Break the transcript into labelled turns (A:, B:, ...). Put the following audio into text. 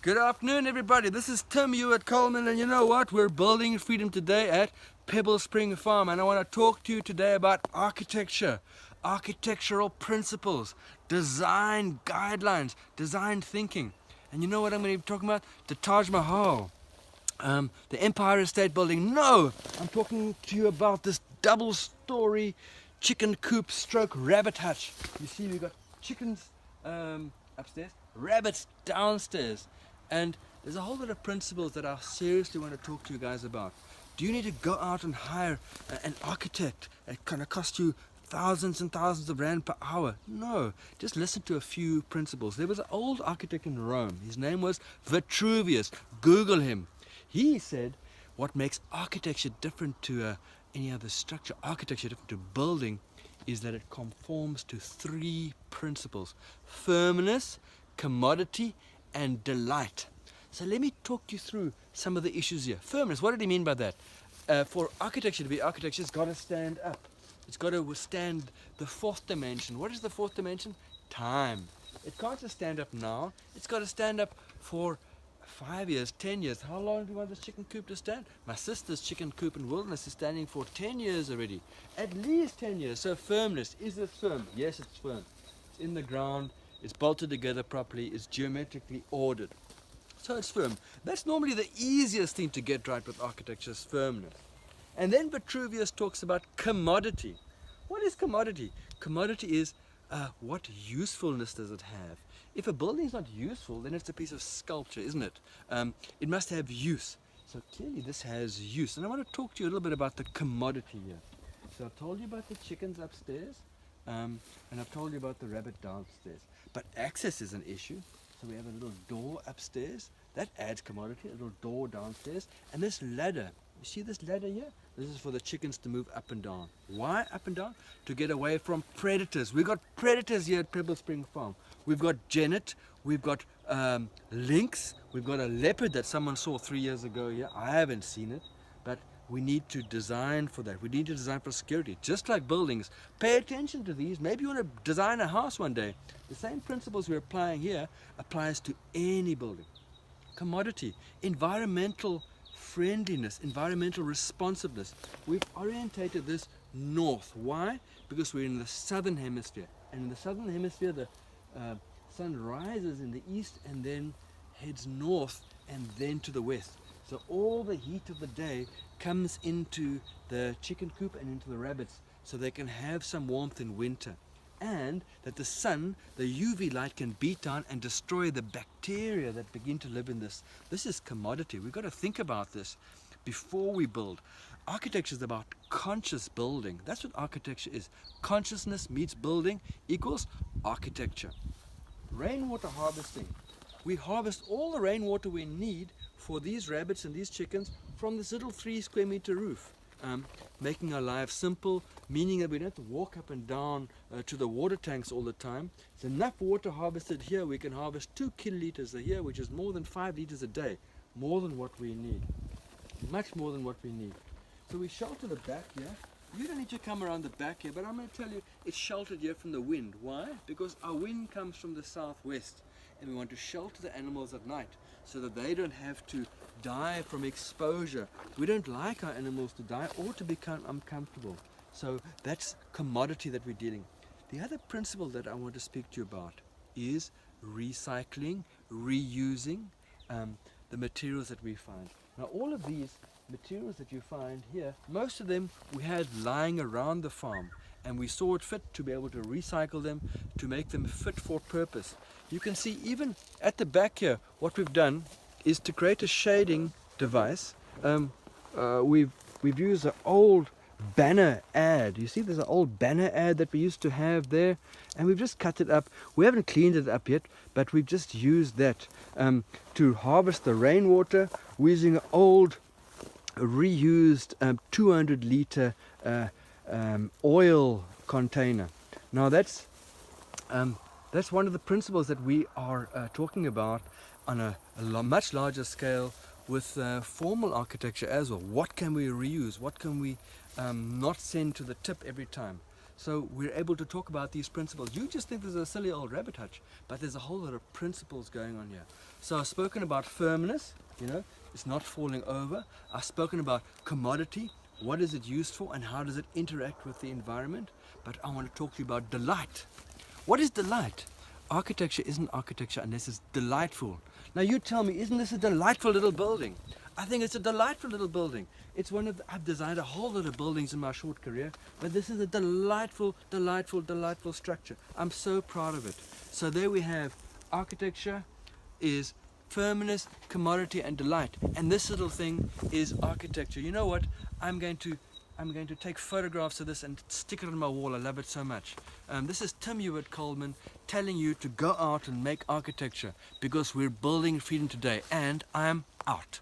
A: Good afternoon, everybody. This is Tim Hewitt-Coleman, and you know what? We're building freedom today at Pebble Spring Farm, and I want to talk to you today about architecture, architectural principles, design guidelines, design thinking. And you know what I'm going to be talking about? The Taj Mahal, the Empire State Building. No, I'm talking to you about this double-story chicken coop stroke rabbit hutch. You see, we've got chickens upstairs, rabbits downstairs. And there's a whole lot of principles that I seriously want to talk to you guys about. Do you need to go out and hire an architect? It's going to cost you thousands and thousands of rand per hour. No, just listen to a few principles. There was an old architect in Rome. His name was Vitruvious. Google him. He said what makes architecture different to any other structure, architecture different to building, is that it conforms to three principles: firmness, commodity, and delight. So let me talk you through some of the issues here. Firmness, what did he mean by that? For architecture to be architecture, it's got to stand up. It's got to withstand the fourth dimension. What is the fourth dimension? Time. It can't just stand up now. It's got to stand up for 5 years, 10 years. How long do you want this chicken coop to stand? My sister's chicken coop in Wilderness is standing for 10 years already. At least 10 years. So firmness. Is it firm? Yes, it's firm. It's in the ground. It's bolted together properly. It's geometrically ordered. So it's firm. That's normally the easiest thing to get right with architecture, is firmness. And then Vitruvius talks about commodity. What is commodity? Commodity is what usefulness does it have? If a building is not useful, then it's a piece of sculpture, isn't it? It must have use. So clearly this has use. And I want to talk to you a little bit about the commodity here. So I've told you about the chickens upstairs, and I've told you about the rabbit downstairs. But access is an issue. So we have a little door upstairs. That adds commodity, a little door downstairs. And this ladder, you see this ladder here? This is for the chickens to move up and down. Why up and down? To get away from predators. We've got predators here at Pebble Spring Farm. We've got genet, we've got lynx, we've got a leopard that someone saw 3 years ago here. I haven't seen it, but we need to design for that. We need to design for security. Just like buildings, pay attention to these. Maybe you want to design a house one day. The same principles we're applying here applies to any building. Commodity, environmental friendliness, environmental responsiveness. We've orientated this north. Why? Because we're in the southern hemisphere. And in the southern hemisphere, the sun rises in the east and then heads north and then to the west. So all the heat of the day comes into the chicken coop and into the rabbits so they can have some warmth in winter. And that the sun, the UV light, can beat down and destroy the bacteria that begin to live in this. This is commodity. We've got to think about this before we build. Architecture is about conscious building. That's what architecture is. Consciousness meets building equals architecture. Rainwater harvesting. We harvest all the rainwater we need for these rabbits and these chickens from this little 3 square meter roof. Making our lives simple, meaning that we don't have to walk up and down to the water tanks all the time. There's enough water harvested here. We can harvest 2 kiloliters a year, which is more than 5 liters a day. More than what we need. Much more than what we need. So we shelter the back here. You don't need to come around the back here, but I'm going to tell you it's sheltered here from the wind. Why? Because our wind comes from the southwest, and we want to shelter the animals at night so that they don't have to die from exposure. We don't like our animals to die or to become uncomfortable. So that's commodity that we're dealing. The other principle that I want to speak to you about is recycling, reusing the materials that we find. Now all of these materials that you find here, most of them we had lying around the farm, and we saw it fit to be able to recycle them, to make them fit for purpose. You can see even at the back here, what we've done is to create a shading device. We've used an old banner ad. You see there's an old banner ad that we used to have there, and we've just cut it up. We haven't cleaned it up yet, but we've just used that to harvest the rainwater. We're using an old reused 200 liter oil container. Now that's one of the principles that we are talking about on a much larger scale with formal architecture as well. What can we reuse? What can we not send to the tip every time? So we're able to talk about these principles. You just think there's a silly old rabbit hutch, but there's a whole lot of principles going on here. So I've spoken about firmness, it's not falling over. I've spoken about commodity, what is it used for and how does it interact with the environment. But I want to talk to you about delight. What is delight? Architecture isn't architecture unless it's delightful. Now you tell me, isn't this a delightful little building? I think it's a delightful little building. It's I've designed a whole lot of buildings in my short career, but this is a delightful, delightful, delightful structure. I'm so proud of it. So there we have architecture is firmness, commodity, and delight. And this little thing is architecture. You know what? I'm going to take photographs of this and stick it on my wall. I love it so much. This is Tim Hewitt-Coleman telling you to go out and make architecture because we're building freedom today. And I'm out.